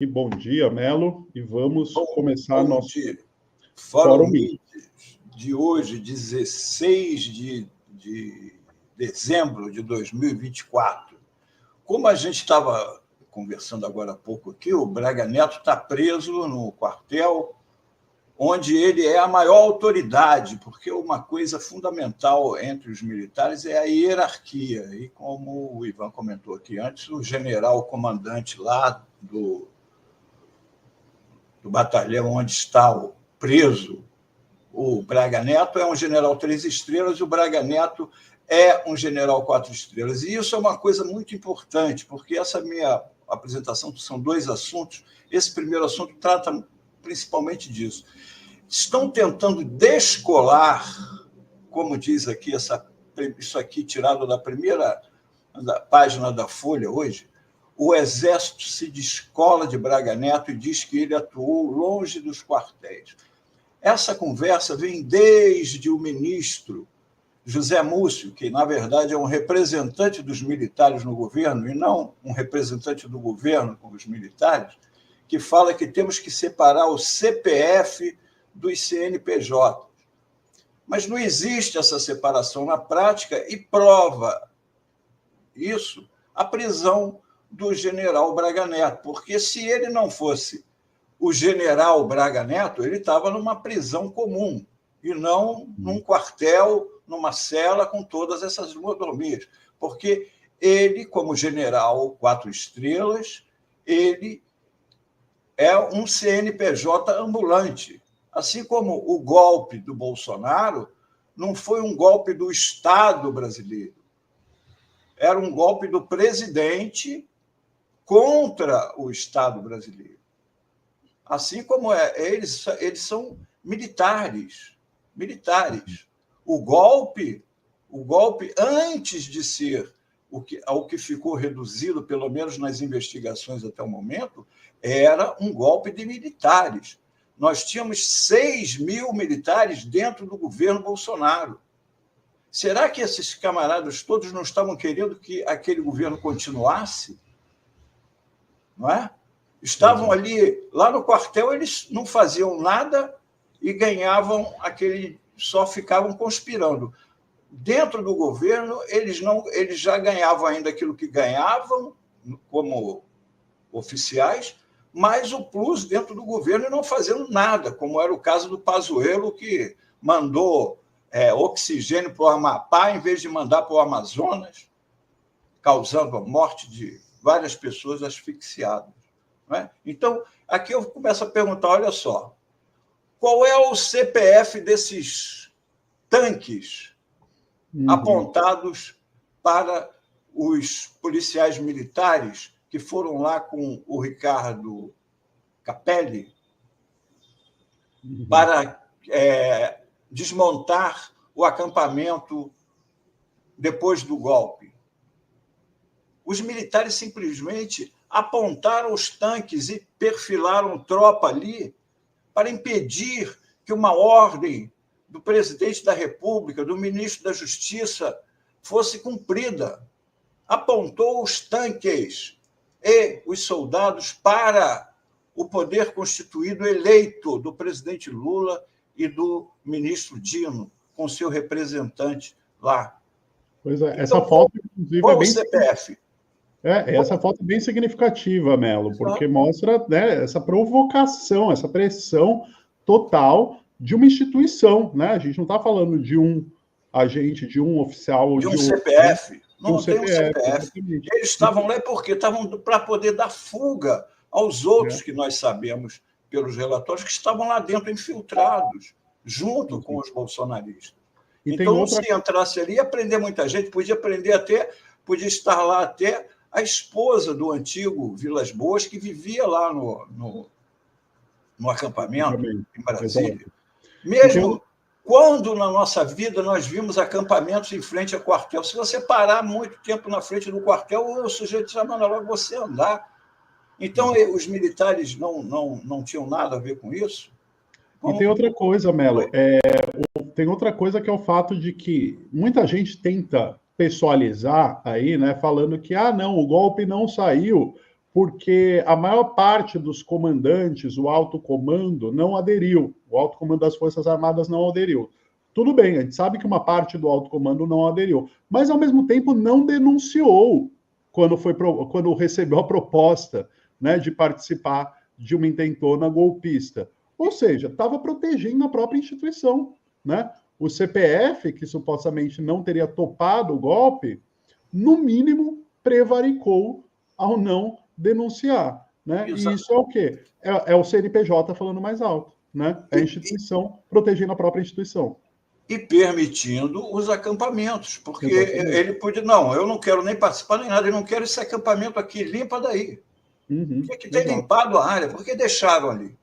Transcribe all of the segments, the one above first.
E bom dia, Melo, e vamos começar nosso dia. Fórum de hoje, 16 de dezembro de 2024. Como a gente estava conversando agora há pouco aqui, o Braga Neto está preso no quartel, onde ele é a maior autoridade, porque uma coisa fundamental entre os militares é a hierarquia. E como o Ivan comentou aqui antes, o general comandante lá do batalhão onde está preso o Braga Neto é um general 3 estrelas e o Braga Neto é um general 4 estrelas. E isso é uma coisa muito importante, porque essa minha apresentação são dois assuntos. Esse primeiro assunto trata principalmente disso. Estão tentando descolar, como diz aqui, isso aqui tirado da primeira página da Folha hoje, o Exército se descola de Braga Neto e diz que ele atuou longe dos quartéis. Essa conversa vem desde o ministro José Múcio, que, na verdade, é um representante dos militares no governo, e não um representante do governo com os militares, que fala que temos que separar o CPF dos CNPJ. Mas não existe essa separação na prática e prova isso a prisão do general Braga Neto, porque se ele não fosse o general Braga Neto, ele estava numa prisão comum e não num quartel, numa cela com todas essas mordomias, porque ele, como general 4 estrelas, ele é um CNPJ ambulante, assim como o golpe do Bolsonaro não foi um golpe do Estado brasileiro, era um golpe do presidente contra o Estado brasileiro. Assim como eles são militares. O golpe, antes de ser ao que ficou reduzido, pelo menos nas investigações até o momento, era um golpe de militares. Nós tínhamos 6 mil militares dentro do governo Bolsonaro. Será que esses camaradas todos não estavam querendo que aquele governo continuasse? Não é? Estavam ali, lá no quartel, eles não faziam nada e ganhavam só ficavam conspirando. Dentro do governo, eles já ganhavam ainda aquilo que ganhavam como oficiais, mas o plus dentro do governo não fazendo nada, como era o caso do Pazuello, que mandou oxigênio para o Amapá em vez de mandar para o Amazonas, causando a morte de várias pessoas asfixiadas. Não é? Então, aqui eu começo a perguntar, olha só, qual é o CPF desses tanques apontados para os policiais militares que foram lá com o Ricardo Capelli para desmontar o acampamento depois do golpe? Os militares simplesmente apontaram os tanques e perfilaram tropa ali para impedir que uma ordem do presidente da República, do ministro da Justiça, fosse cumprida. Apontou os tanques e os soldados para o poder constituído eleito do presidente Lula e do ministro Dino, com seu representante lá. Pois é, essa foto, inclusive, qual é bem... o CPF? Essa foto é bem significativa, Melo, porque mostra, né, essa provocação, essa pressão total de uma instituição, né? A gente não está falando de um agente, de um oficial... De um CPF. Né? Não tem um CPF. Exatamente. Eles estavam lá porque estavam para poder dar fuga aos outros que nós sabemos, pelos relatórios, que estavam lá dentro infiltrados, junto com os bolsonaristas. E então, se entrasse ali, ia prender muita gente, podia estar lá até a esposa do antigo Vilas Boas, que vivia lá no acampamento, em Brasília. Exato. Mesmo quando, na nossa vida, nós vimos acampamentos em frente ao quartel. Se você parar muito tempo na frente do quartel, o sujeito já manda logo você andar. Então, os militares não tinham nada a ver com isso? E tem outra coisa, Melo. Tem outra coisa que é o fato de que muita gente tenta pessoalizar aí, né, falando que, não, o golpe não saiu porque a maior parte dos comandantes, o alto comando, não aderiu. O alto comando das Forças Armadas não aderiu. Tudo bem, a gente sabe que uma parte do alto comando não aderiu, mas ao mesmo tempo não denunciou quando recebeu a proposta, né, de participar de uma intentona golpista. Ou seja, estava protegendo a própria instituição, né? O CPF, que supostamente não teria topado o golpe, no mínimo prevaricou ao não denunciar, né? E isso é o quê? É o CNPJ falando mais alto, né? É a instituição protegendo a própria instituição. E permitindo os acampamentos, porque ele podia, não, eu não quero nem participar nem nada, eu não quero esse acampamento aqui, limpa daí. Tinha que ter limpado a área, porque deixaram ali.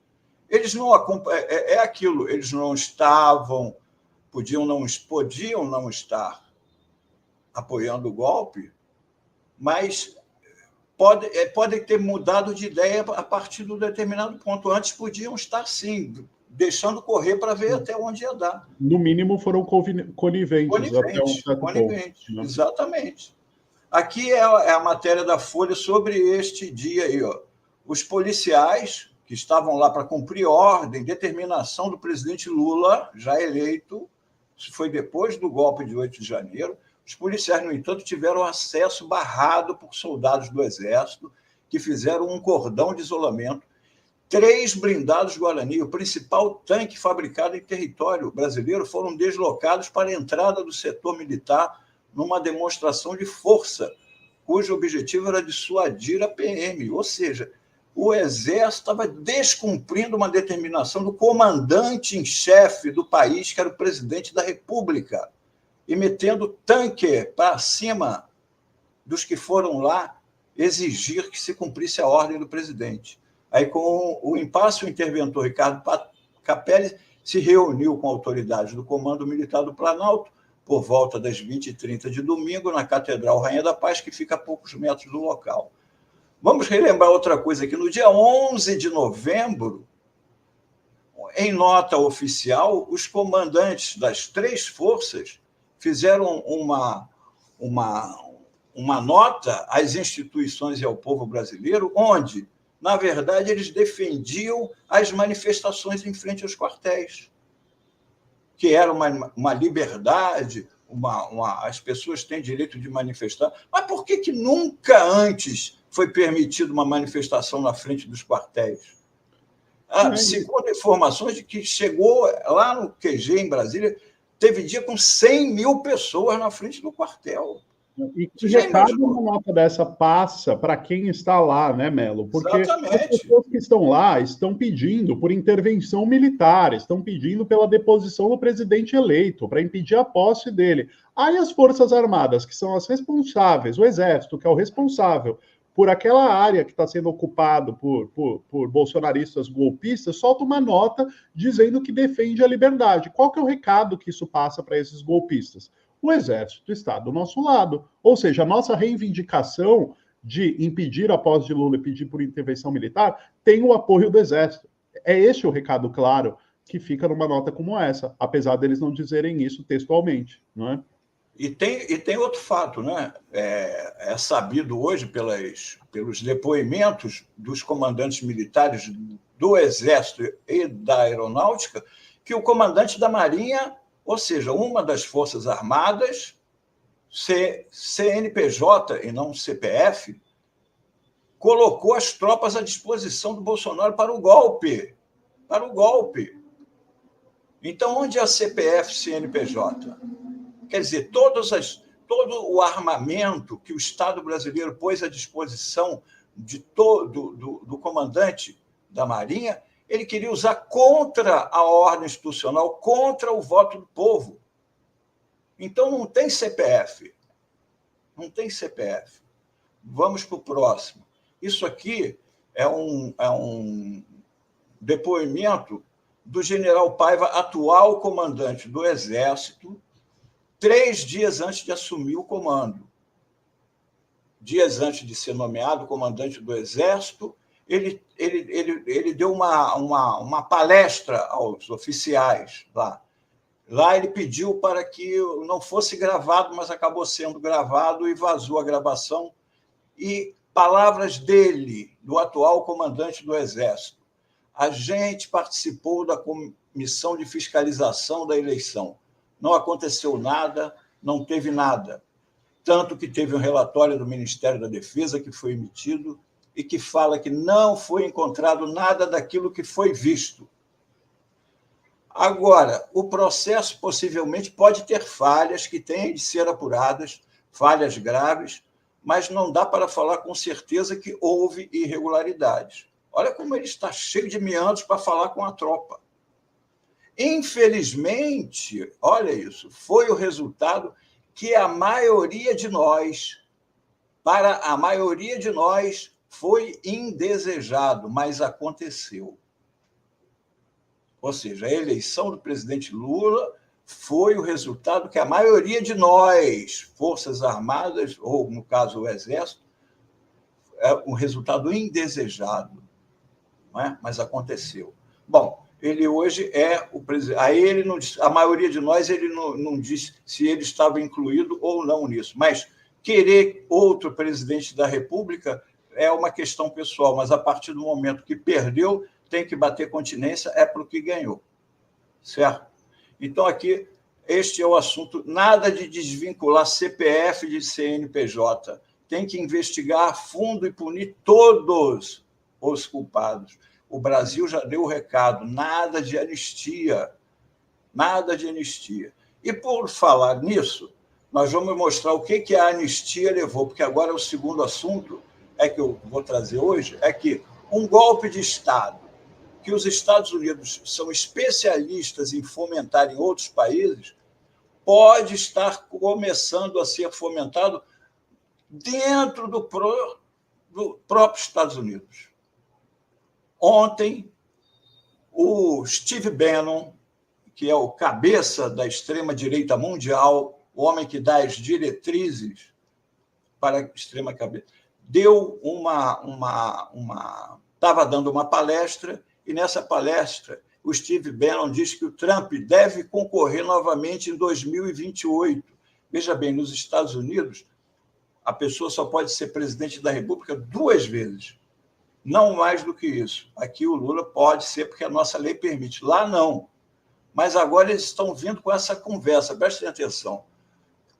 Eles não é aquilo, eles não estavam, podiam não estar apoiando o golpe, mas podem ter mudado de ideia a partir de um determinado ponto. Antes podiam estar, sim, deixando correr para ver até onde ia dar. No mínimo foram coniventes até um certo ponto. Né? Exatamente. Aqui é a matéria da Folha sobre este dia aí. Ó. Os policiais que estavam lá para cumprir ordem, determinação do presidente Lula, já eleito, isso foi depois do golpe de 8 de janeiro, os policiais, no entanto, tiveram acesso barrado por soldados do Exército, que fizeram um cordão de isolamento. 3 blindados Guarani, o principal tanque fabricado em território brasileiro, foram deslocados para a entrada do setor militar numa demonstração de força, cujo objetivo era dissuadir a PM. Ou seja, o Exército estava descumprindo uma determinação do comandante em chefe do país, que era o presidente da República, e metendo tanque para cima dos que foram lá exigir que se cumprisse a ordem do presidente. Aí, com o impasse, o interventor Ricardo Capelli se reuniu com autoridades do Comando Militar do Planalto por volta das 20h30 de domingo, na Catedral Rainha da Paz, que fica a poucos metros do local. Vamos relembrar outra coisa aqui. No dia 11 de novembro, em nota oficial, os comandantes das 3 forças fizeram uma nota às instituições e ao povo brasileiro, onde, na verdade, eles defendiam as manifestações em frente aos quartéis, que era uma liberdade, as pessoas têm direito de manifestar. Mas por que nunca antes foi permitida uma manifestação na frente dos quartéis? Segundo informações de que chegou lá no QG, em Brasília, teve dia com 100 mil pessoas na frente do quartel. E que recado uma nota dessa passa para quem está lá, né, Melo? Porque as pessoas que estão lá estão pedindo por intervenção militar, estão pedindo pela deposição do presidente eleito, para impedir a posse dele. Aí as Forças Armadas, que são as responsáveis, o Exército, que é o responsável por aquela área que está sendo ocupada por bolsonaristas golpistas, solta uma nota dizendo que defende a liberdade. Qual que é o recado que isso passa para esses golpistas? O Exército está do nosso lado. Ou seja, a nossa reivindicação de impedir a posse de Lula e pedir por intervenção militar tem o apoio do Exército. É esse o recado claro que fica numa nota como essa, apesar deles não dizerem isso textualmente, não é? E tem outro fato, né? É sabido hoje pelos depoimentos dos comandantes militares do Exército e da Aeronáutica que o comandante da Marinha, ou seja, uma das Forças Armadas, CNPJ e não CPF, colocou as tropas à disposição do Bolsonaro para o golpe. Para o golpe. Então, onde é a CPF CNPJ? Quer dizer, todo o armamento que o Estado brasileiro pôs à disposição do comandante da Marinha, ele queria usar contra a ordem institucional, contra o voto do povo. Então, não tem CPF. Não tem CPF. Vamos para o próximo. Isso aqui é um depoimento do general Paiva, atual comandante do Exército, 3 dias antes de assumir o comando. Dias antes de ser nomeado comandante do Exército, ele deu uma palestra aos oficiais lá. Lá ele pediu para que não fosse gravado, mas acabou sendo gravado e vazou a gravação. E Palavras dele, do atual comandante do Exército. A gente participou da comissão de fiscalização da eleição. Não aconteceu nada, não teve nada. Tanto que teve um relatório do Ministério da Defesa que foi emitido e que fala que não foi encontrado nada daquilo que foi visto. Agora, o processo possivelmente pode ter falhas que têm de ser apuradas, falhas graves, mas não dá para falar com certeza que houve irregularidades. Olha como ele está cheio de meandros para falar com a tropa. Infelizmente, olha isso, foi o resultado que a maioria de nós, para a maioria de nós, foi indesejado, mas aconteceu. Ou seja, a eleição do presidente Lula foi o resultado que a maioria de nós, Forças Armadas, ou, no caso, o Exército, é um resultado indesejado, não é? Mas aconteceu. Bom, ele hoje é o presidente. A maioria de nós ele não disse se ele estava incluído ou não nisso, mas querer outro presidente da República é uma questão pessoal, mas a partir do momento que perdeu, tem que bater continência, é para o que ganhou. Certo? Então, aqui, este é o assunto. Nada de desvincular CPF de CNPJ. Tem que investigar a fundo e punir todos os culpados. O Brasil já deu o recado, nada de anistia. Nada de anistia. E, por falar nisso, nós vamos mostrar o que a anistia levou, porque agora o segundo assunto que eu vou trazer hoje é que um golpe de Estado que os Estados Unidos são especialistas em fomentar em outros países, pode estar começando a ser fomentado dentro do próprio Estados Unidos. Ontem, o Steve Bannon, que é o cabeça da extrema-direita mundial, o homem que dá as diretrizes para a extrema-cabeça, estava dando uma palestra, e nessa palestra o Steve Bannon diz que o Trump deve concorrer novamente em 2028. Veja bem, nos Estados Unidos, a pessoa só pode ser presidente da República 2 vezes, não mais do que isso. Aqui o Lula pode ser, porque a nossa lei permite. Lá, não. Mas agora eles estão vindo com essa conversa, prestem atenção.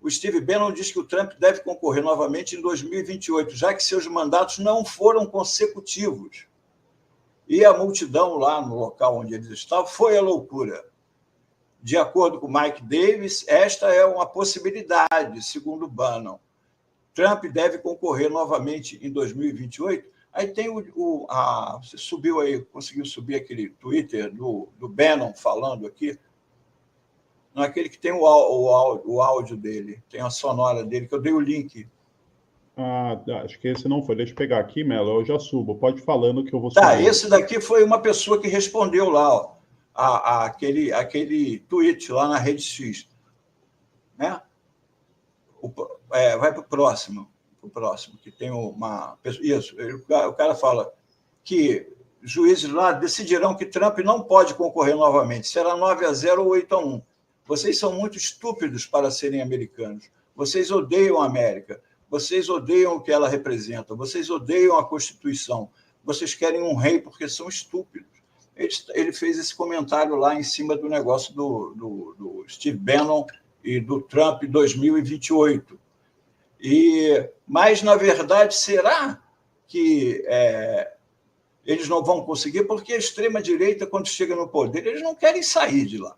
O Steve Bannon diz que o Trump deve concorrer novamente em 2028, já que seus mandatos não foram consecutivos. E a multidão lá no local onde eles estavam foi a loucura. De acordo com Mike Davis, esta é uma possibilidade, segundo Bannon. Trump deve concorrer novamente em 2028. Aí tem você subiu aí, conseguiu subir aquele Twitter do Bannon falando aqui? Não é aquele que tem o áudio dele, tem a sonora dele, que eu dei o link. Acho que esse não foi. Deixa eu pegar aqui, Melo, eu já subo. Pode ir falando que eu vou subir. Tá, esse daqui foi uma pessoa que respondeu lá, ó, aquele tweet lá na Rede X. Né? Vai para o próximo, que tem uma pessoa. Isso, o cara fala que juízes lá decidirão que Trump não pode concorrer novamente. Será 9-0 ou 8-1. Vocês são muito estúpidos para serem americanos. Vocês odeiam a América. Vocês odeiam o que ela representa, vocês odeiam a Constituição, vocês querem um rei porque são estúpidos. Ele fez esse comentário lá em cima do negócio do Steve Bannon e do Trump 2028. Mas, na verdade, será que eles não vão conseguir? Porque a extrema-direita, quando chega no poder, eles não querem sair de lá.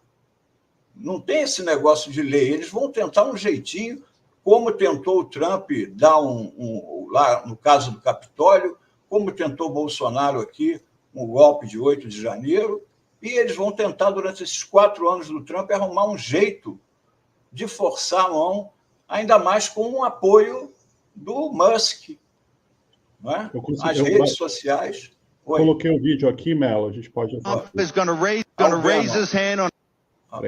Não tem esse negócio de lei, eles vão tentar um jeitinho, como tentou o Trump dar lá no caso do Capitólio, como tentou o Bolsonaro aqui, um golpe de 8 de janeiro, e eles vão tentar, durante esses 4 anos do Trump, arrumar um jeito de forçar a mão, ainda mais com o apoio do Musk. Não é? As redes sociais. Coloquei o vídeo aqui, Melo, a gente pode... Peraí,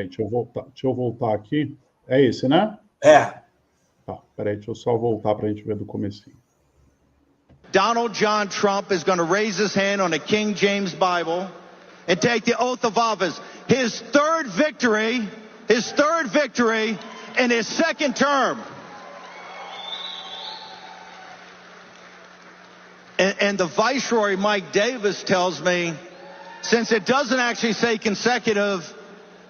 deixa eu voltar aqui. É esse, né? Peraí, deixa eu só voltar para a gente ver do comecinho. Donald John Trump is going to raise his hand on the King James Bible and take the oath of office. His third victory in his second term. And the Viceroy, Mike Davis, tells me, since it doesn't actually say consecutive,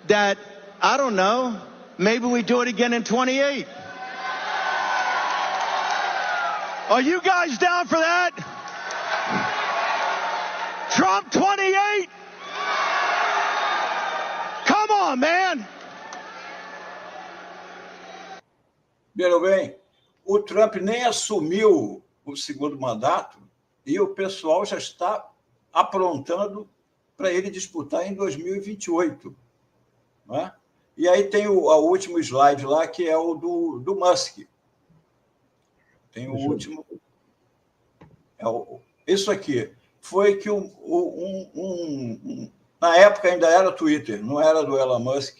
that, I don't know, maybe we do it again in 28. Are you guys down for that? Trump 28? Come on, man! Meu bem, o Trump nem assumiu o segundo mandato e o pessoal já está aprontando para ele disputar em 2028. Não é? E aí tem o último slide lá, que é o do Musk. Tem o último. Isso aqui foi que na época ainda era Twitter, não era do Elon Musk,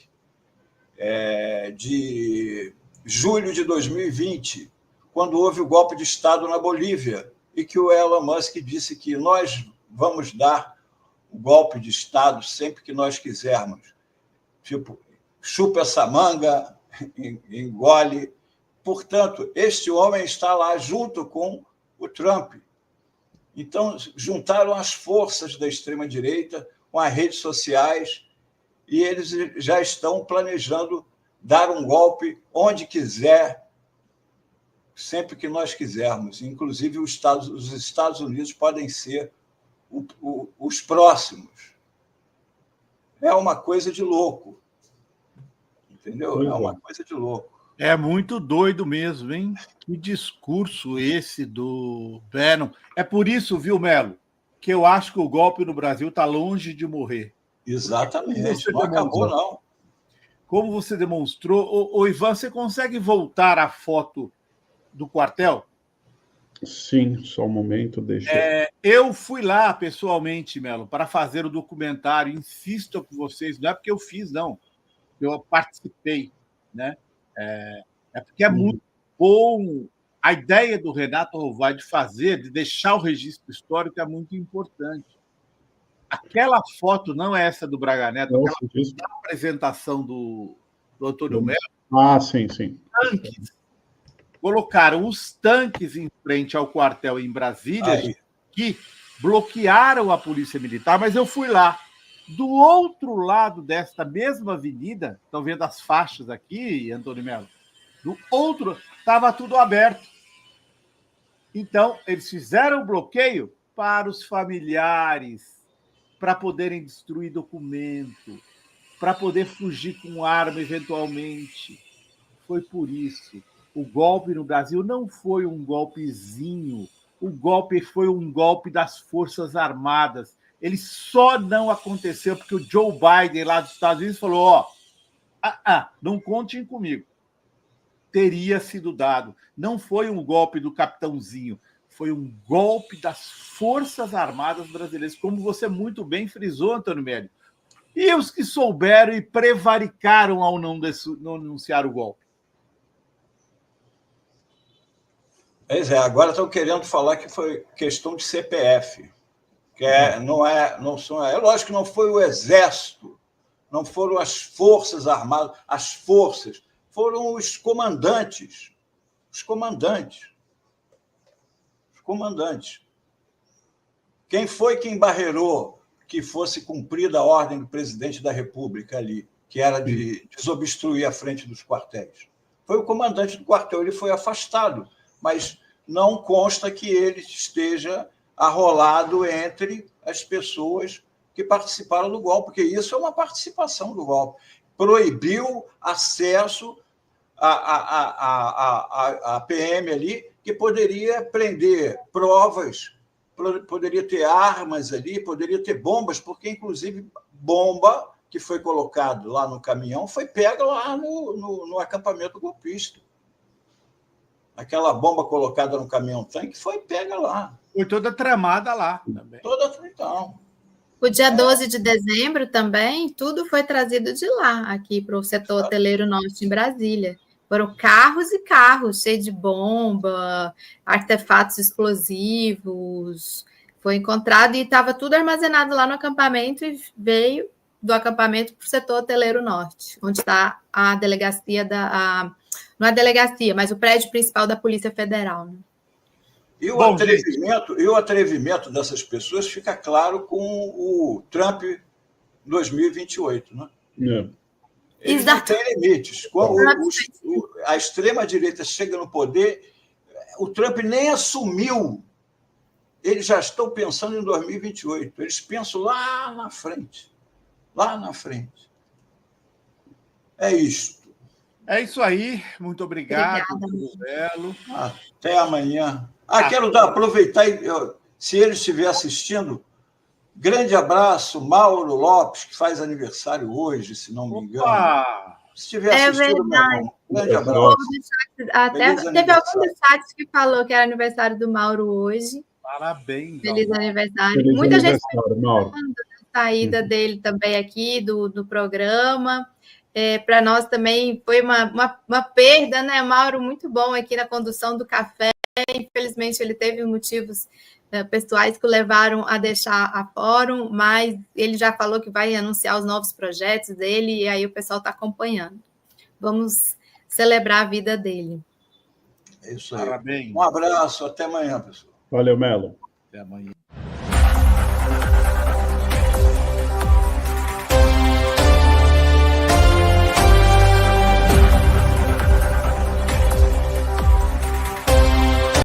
de julho de 2020, quando houve o golpe de Estado na Bolívia, e que o Elon Musk disse que nós vamos dar o golpe de Estado sempre que nós quisermos. Tipo, chupa essa manga, engole. Portanto, este homem está lá junto com o Trump. Então, juntaram as forças da extrema-direita com as redes sociais e eles já estão planejando dar um golpe onde quiser, sempre que nós quisermos. Inclusive, os Estados Unidos podem ser os próximos. É uma coisa de louco. Entendeu? É uma coisa de louco. É muito doido mesmo, hein? Que discurso esse do Bannon. É por isso, viu, Melo, que eu acho que o golpe no Brasil está longe de morrer. Exatamente. Não acabou, não. Como você demonstrou... Ô, Ivan, você consegue voltar à foto do quartel? Sim, só um momento, deixa eu fui lá pessoalmente, Melo, para fazer o documentário. Insisto com vocês, não é porque eu fiz, não. Eu participei, né? É porque é muito bom. A ideia do Renato Rovai de deixar o registro histórico é muito importante. Aquela foto não é essa do Braga Neto, aquela apresentação do Antônio Melo. Ah, sim. Tanques. Colocaram os tanques em frente ao quartel em Brasília, que bloquearam a polícia militar, mas eu fui lá. Do outro lado desta mesma avenida, estão vendo as faixas aqui, Antônio Melo? Do outro, estava tudo aberto. Então, eles fizeram o bloqueio para os familiares, para poderem destruir documento, para poder fugir com arma, eventualmente. Foi por isso. O golpe no Brasil não foi um golpezinho. O golpe foi um golpe das Forças Armadas. Ele só não aconteceu porque o Joe Biden, lá dos Estados Unidos, falou: não contem comigo. Teria sido dado. Não foi um golpe do capitãozinho, foi um golpe das Forças Armadas brasileiras, como você muito bem frisou, Antônio Melo. E os que souberam e prevaricaram ao não anunciar o golpe? Pois é, agora estão querendo falar que foi questão de CPF. É lógico que não foi o Exército, não foram as Forças Armadas, as forças, foram os comandantes. Os comandantes. Quem foi que embarreirou que fosse cumprida a ordem do presidente da República ali, que era de desobstruir a frente dos quartéis? Foi o comandante do quartel, ele foi afastado, mas não consta que ele esteja arrolado entre as pessoas que participaram do golpe, porque isso é uma participação do golpe. Proibiu acesso à PM ali, que poderia prender provas, poderia ter armas ali, poderia ter bombas, porque, inclusive, bomba que foi colocada lá no caminhão foi pega lá no acampamento golpista. Aquela bomba colocada no caminhão-tanque foi pega lá. Foi toda tramada lá também. Então. O dia 12 de dezembro também, tudo foi trazido de lá, aqui para o setor hoteleiro norte, em Brasília. Foram carros e carros, cheios de bomba, artefatos explosivos. Foi encontrado e estava tudo armazenado lá no acampamento e veio do acampamento para o setor hoteleiro norte, onde está a delegacia não é a delegacia, mas o prédio principal da Polícia Federal. Né? E Bom, o atrevimento dessas pessoas fica claro com o Trump 2028, né? Eles não têm limites. Quando a extrema-direita chega no poder, o Trump nem assumiu. Eles já estão pensando em 2028. Eles pensam lá na frente. Lá na frente. É isto. É isso aí. Muito obrigado, Obrigada. Até amanhã. Quero aproveitar, se ele estiver assistindo, grande abraço, Mauro Lopes, que faz aniversário hoje, se não me engano. Se estiver assistindo, meu irmão, grande abraço. Até teve algum dos chats que falou que era aniversário do Mauro hoje. Parabéns. Feliz aniversário. Feliz Muita aniversário, gente Mauro. falando da saída dele também aqui, do programa. Para nós também foi uma perda, né? Mauro, muito bom aqui na condução do café. Infelizmente, ele teve motivos pessoais que o levaram a deixar a Fórum, mas ele já falou que vai anunciar os novos projetos dele, e aí o pessoal está acompanhando. Vamos celebrar a vida dele. É isso aí. Parabéns. Um abraço, até amanhã, pessoal. Valeu, Melo. Até amanhã.